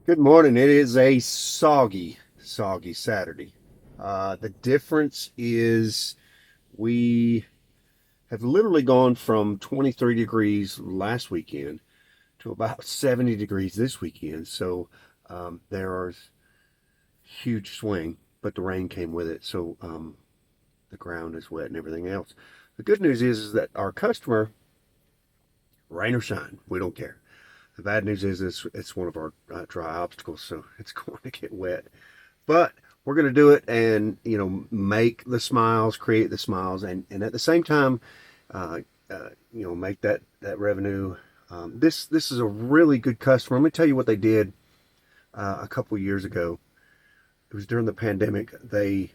Good morning. It is a soggy Saturday. The difference is we have literally gone from 23 degrees last weekend to about 70 degrees this weekend. So there is huge swing, but the rain came with it. So the ground is wet and everything else. The good news is that our customer, rain or shine, we don't care. The bad news is it's one of our dry obstacles, so it's going to get wet. But we're going to do it and, make the smiles, create the smiles, and at the same time, uh, make that revenue. This is a really good customer. Let me tell you what they did a couple years ago. It was during the pandemic. They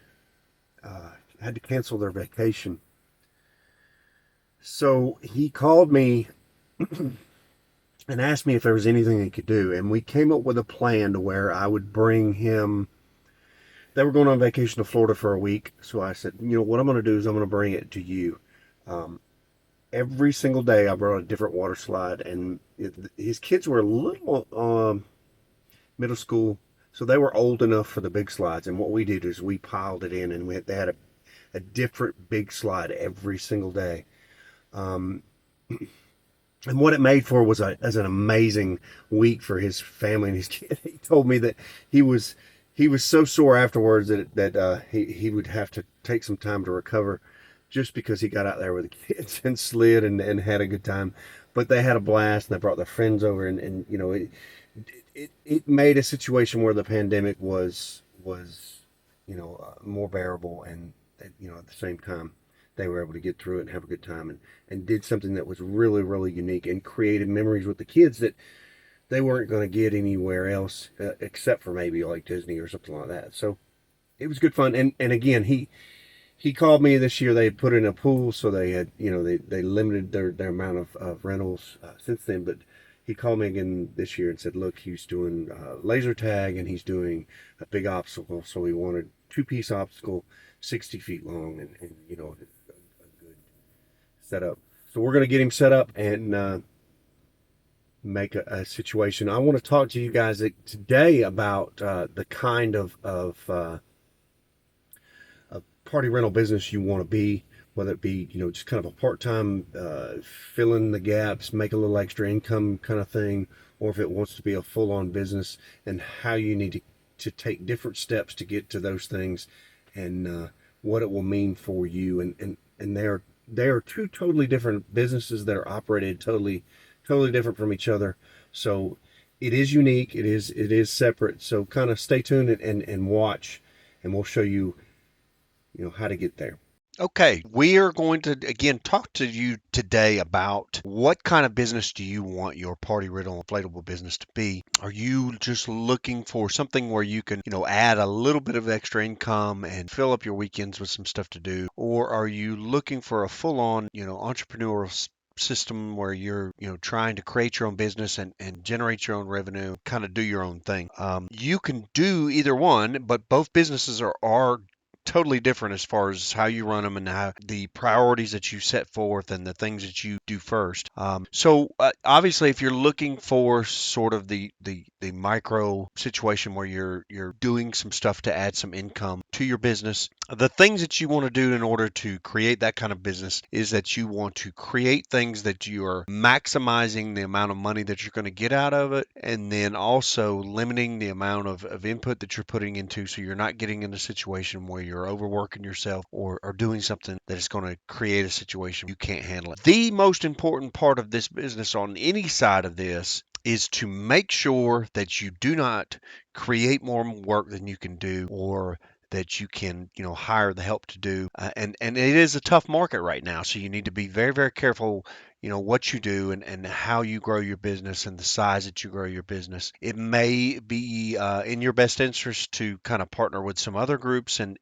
had to cancel their vacation. So he called me and asked me if there was anything he could do. And we came up with a plan to where I would bring him. They were going on vacation to Florida for a week. So I said, what I'm going to do is I'm going to bring it to you. Um, every single day I brought a different water slide. And his kids were a little middle school. So they were old enough for the big slides. And what we did is we piled it in and they had a different big slide every single day. Um, and what it made for was as an amazing week for his family and his kid. He told me that he was he was so sore afterwards that he would have to take some time to recover, just because he got out there with the kids and slid and had a good time. But they had a blast and they brought their friends over and it made a situation where the pandemic was more bearable and at the same time they were able to get through it and have a good time and did something that was really really unique and created memories with the kids that they weren't going to get anywhere else except for maybe like Disney or something like that. So it was good fun. And again, he called me this year. They had put in a pool, so they had they limited their amount of rentals since then. But he called me again this year and said, look, he's doing laser tag and he's doing a big obstacle. So he wanted two-piece obstacle, 60 feet long, and a good setup. So we're going to get him set up and make a situation. I want to talk to you guys today about the kind of party rental business you want to be, whether it be just kind of a part-time fill in the gaps, make a little extra income kind of thing, or if it wants to be a full-on business, and how you need to take different steps to get to those things, and what it will mean for you. And they are two totally different businesses that are operated totally different from each other. So it is unique. It is separate. So kind of stay tuned and watch, and we'll show you how to get there. Okay, we are going to again talk to you today about what kind of business do you want your party rental inflatable business to be? Are you just looking for something where you can, add a little bit of extra income and fill up your weekends with some stuff to do? Or are you looking for a full-on, entrepreneurial system where you're trying to create your own business and generate your own revenue, kind of do your own thing? You can do either one, but both businesses are totally different as far as how you run them and how the priorities that you set forth and the things that you do first. So obviously, if you're looking for sort of the micro situation where you're doing some stuff to add some income to your business, the things that you want to do in order to create that kind of business is that you want to create things that you are maximizing the amount of money that you're going to get out of it, and then also limiting the amount of input that you're putting into, so you're not getting in a situation where you're overworking yourself or doing something that is going to create a situation you can't handle it. The most important part of this business on any side of this is to make sure that you do not create more work than you can do, or that you can hire the help to do, and it is a tough market right now, so you need to be very very careful what you do and how you grow your business and the size that you grow your business. It may be in your best interest to kind of partner with some other groups and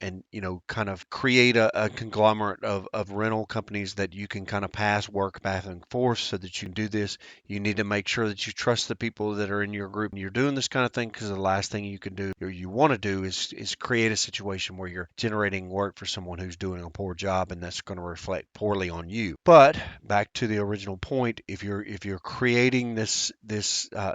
kind of create a conglomerate of rental companies that you can kind of pass work back and forth so that you can do this. You need to make sure that you trust the people that are in your group and you're doing this kind of thing, because the last thing you can do or you want to do is create a situation where you're generating work for someone who's doing a poor job, and that's going to reflect poorly on you. But back to the original point, if you're creating this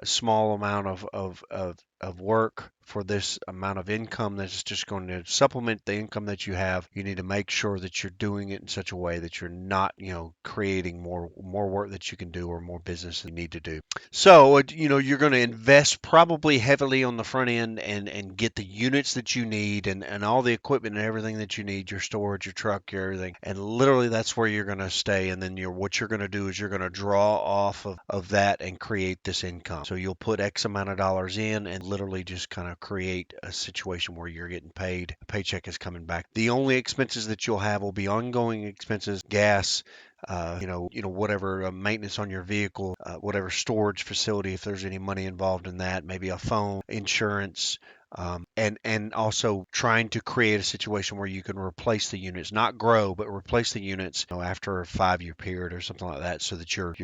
small amount of of work for this amount of income that's just going to supplement the income that you have. You need to make sure that you're doing it in such a way that you're not, creating more work that you can do or more business you need to do. So, you're going to invest probably heavily on the front end and get the units that you need and all the equipment and everything that you need, your storage, your truck, your everything. And literally that's where you're going to stay. And then what you're going to do is you're going to draw off of that and create this income. So you'll put X amount of dollars in and literally just kind of create a situation where you're getting paid. A paycheck is coming back. The only expenses that you'll have will be ongoing expenses, gas, whatever maintenance on your vehicle, whatever storage facility, if there's any money involved in that, maybe a phone, insurance, and also trying to create a situation where you can replace the units, not grow, but replace the units, after a 5-year period or something like that, so that you're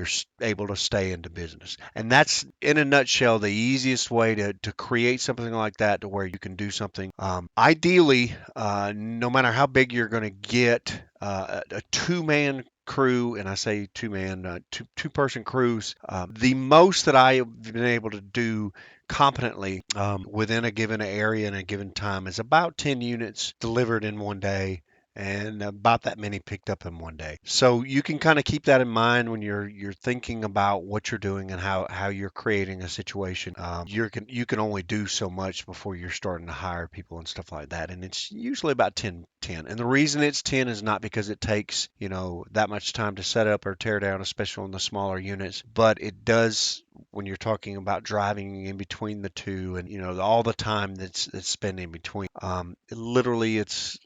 able to stay into business. And that's, in a nutshell, the easiest way to create something like that to where you can do something. Ideally, no matter how big you're going to get, a two-man crew, and I say two-person crews. The most that I have been able to do competently within a given area and a given time is about 10 units delivered in one day and about that many picked up in one day. So you can kind of keep that in mind when you're thinking about what you're doing and how you're creating a situation. You can only do so much before you're starting to hire people and stuff like that. And it's usually about 10. And the reason it's 10 is not because it takes, that much time to set up or tear down, especially on the smaller units, but it does when you're talking about driving in between the two and all the time that's spent in between. Literally it's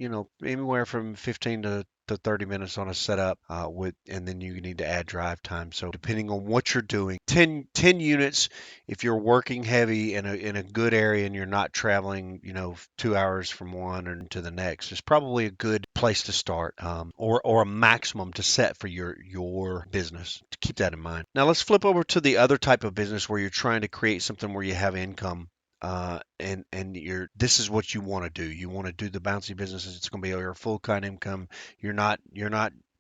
anywhere from 15 to 30 minutes on a setup and then you need to add drive time. So depending on what you're doing, 10 units if you're working heavy in a good area and you're not traveling 2 hours from one and to the next is probably a good place to start, or a maximum to set for your business. To keep that in mind. Now let's flip over to the other type of business where you're trying to create something where you have income. And this is what you want to do. You want to do the bouncy businesses. It's going to be your full kind income. You're not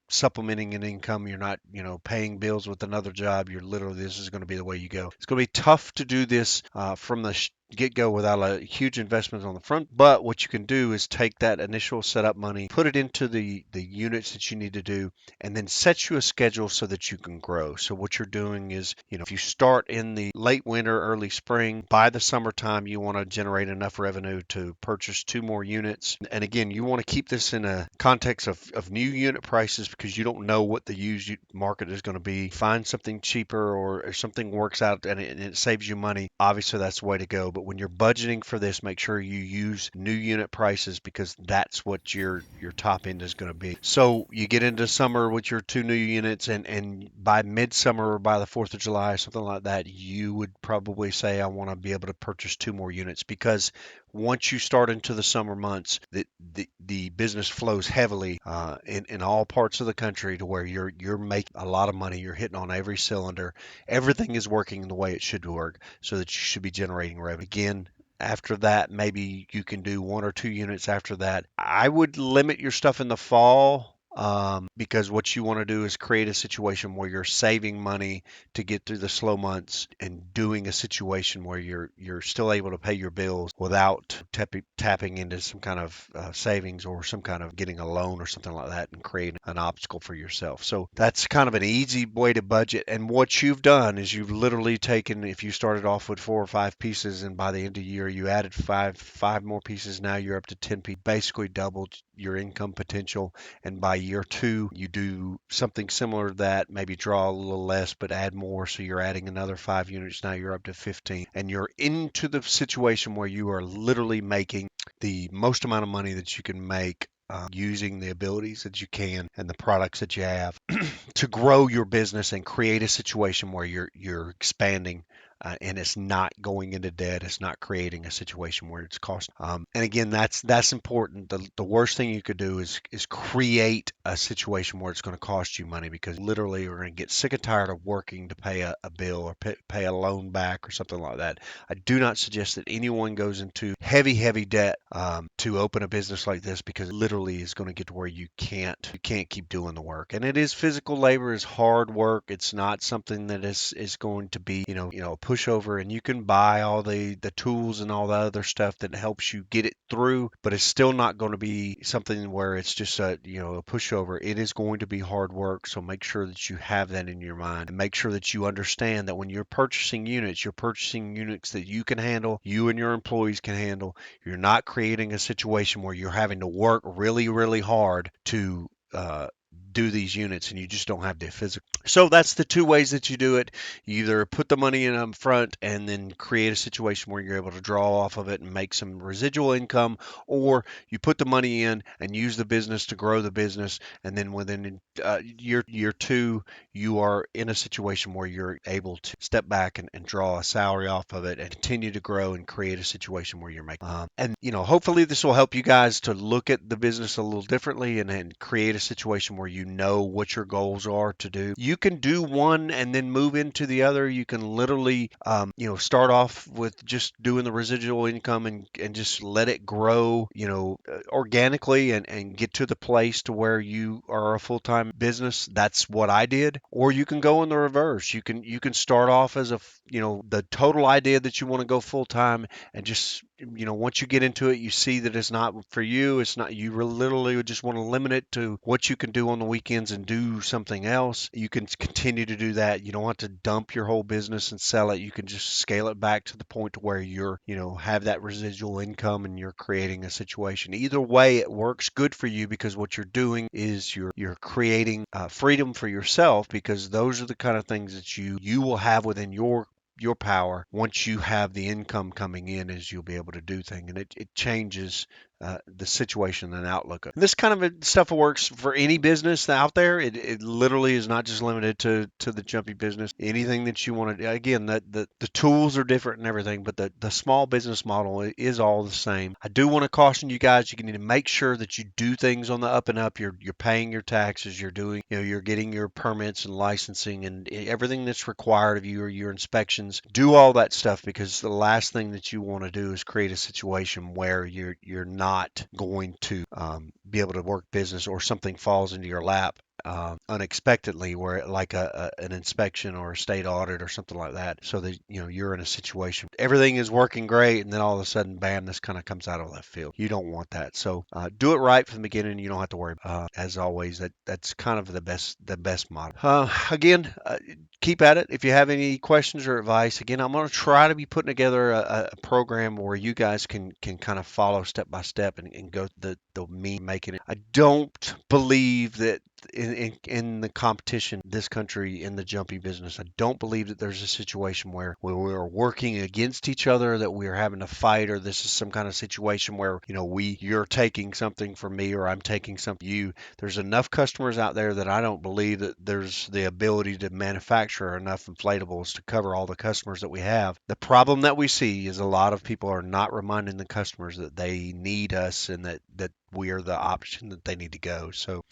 supplementing an income. You're not paying bills with another job. This is going to be the way you go. It's going to be tough to do this from the get go without a huge investment on the front. But what you can do is take that initial setup money, put it into the units that you need to do, and then set you a schedule so that you can grow. So what you're doing is, if you start in the late winter, early spring, by the summertime, you want to generate enough revenue to purchase 2 more units. And again, you want to keep this in a context of new unit prices because you don't know what the used market is going to be. Find something cheaper or if something works out and it saves you money. Obviously, that's the way to go. But when you're budgeting for this, make sure you use new unit prices because that's what your top end is going to be. So you get into summer with your 2 new units, and by midsummer or by the 4th of July, something like that, you would probably say, I want to be able to purchase 2 more units because once you start into the summer months, the business flows heavily in all parts of the country to where you're making a lot of money. You're hitting on every cylinder. Everything is working the way it should work so that you should be generating revenue. Again, after that, maybe you can do 1 or 2 units after that. I would limit your stuff in the fall because what you want to do is create a situation where you're saving money to get through the slow months and doing a situation where you're still able to pay your bills without tapping into some kind of savings or some kind of getting a loan or something like that and creating an obstacle for yourself. So that's kind of an easy way to budget. And what you've done is you've literally taken, if you started off with 4 or 5 pieces and by the end of the year you added five more pieces, now you're up to 10 pieces, basically doubled your income potential. And by year 2, you do something similar to that, maybe draw a little less, but add more. So you're adding another 5 units. Now you're up to 15. And you're into the situation where you are literally making the most amount of money that you can make using the abilities that you can and the products that you have to grow your business and create a situation where you're expanding and it's not going into debt. It's not creating a situation where it's cost. And again, that's important. The worst thing you could do is create a situation where it's going to cost you money because literally you're going to get sick and tired of working to pay a bill or pay a loan back or something like that. I do not suggest that anyone goes into heavy debt to open a business like this because literally is going to get to where you can't keep doing the work. And it is physical labor, is hard work. It's not something that is going to be, pushover, and you can buy all the tools and all the other stuff that helps you get it through, but it's still not going to be something where it's just a pushover. It is going to be hard work, so make sure that you have that in your mind, and make sure that you understand that when you're purchasing units that you can handle, you and your employees can handle. You're not creating a situation where you're having to work really, really hard to do these units, and you just don't have the physical. So that's the two ways that you do it. You either put the money in up front and then create a situation where you're able to draw off of it and make some residual income, or you put the money in and use the business to grow the business, and then within year two, you are in a situation where you're able to step back and draw a salary off of it and continue to grow and create a situation where you're making. And hopefully this will help you guys to look at the business a little differently, and create a situation where you know what your goals are to do. You can do one and then move into the other. You can literally, start off with just doing the residual income and just let it grow, organically, and get to the place to where you are a full-time business. That's what I did. Or you can go in the reverse. You can start off as the total idea that you want to go full-time, and just once you get into it, you see that it's not for you. It's not, you literally would just want to limit it to what you can do on the weekends and do something else. You can continue to do that. You don't have to dump your whole business and sell it. You can just scale it back to the point to where you're, have that residual income, and you're creating a situation. Either way, it works good for you, because what you're doing is you're creating freedom for yourself, because those are the kind of things that you will have within your power. Once you have the income coming in, is you'll be able to do things, and it changes the situation and outlook. And this kind of stuff works for any business out there. It literally is not just limited to the jumpy business. Anything that you want to, again, the tools are different and everything, but the small business model is all the same. I do want to caution you guys, you need to make sure that you do things on the up and up. You're paying your taxes, you're doing, you're getting your permits and licensing and everything that's required of you, or your inspections. Do all that stuff, because the last thing that you want to do is create a situation where you're not going to be able to work business, or something falls into your lap unexpectedly, where like an inspection or a state audit or something like that, so that you're in a situation everything is working great, and then all of a sudden, bam, this kind of comes out of left field. You don't want that. So do it right from the beginning. You don't have to worry. As always, that's kind of the best model. Again, keep at it. If you have any questions or advice, again, I'm going to try to be putting together a program where you guys can kind of follow step by step, and go the me making it. I don't believe that in the competition, this country, in the jumpy business, I don't believe that there's a situation where we're working against each other, that we're having to fight, or this is some kind of situation where you're taking something from me, or I'm taking something from you. There's enough customers out there that I don't believe that there's the ability to manufacture enough inflatables to cover all the customers that we have. The problem that we see is a lot of people are not reminding the customers that they need us, and that we are the option that they need to go. So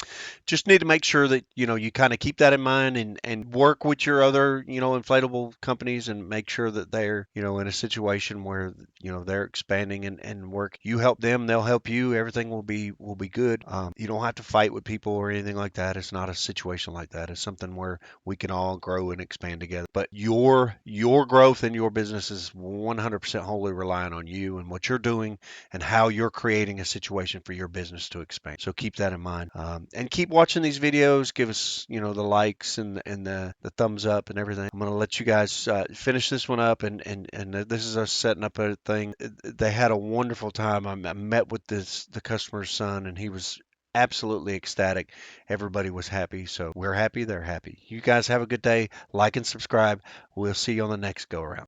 just need to make sure that you kind of keep that in mind, and work with your other inflatable companies, and make sure that they're in a situation where they're expanding, and work. You help them, they'll help you. Everything will be good. You don't have to fight with people or anything like that. It's not a situation like that. It's something where we can all grow and expand together. But your growth in your business is 100% wholly reliant on you, and what you're doing, and how you're creating a situation for your business to expand. So keep that in mind, and keep watching these videos. Give us the likes and the thumbs up and everything. I'm going to let you guys finish this one up, and this is us setting up a thing. They had a wonderful time. I met with the customer's son, and he was absolutely ecstatic. Everybody was happy. So we're happy, they're happy. You guys have a good day. Like and subscribe. We'll see you on the next go around.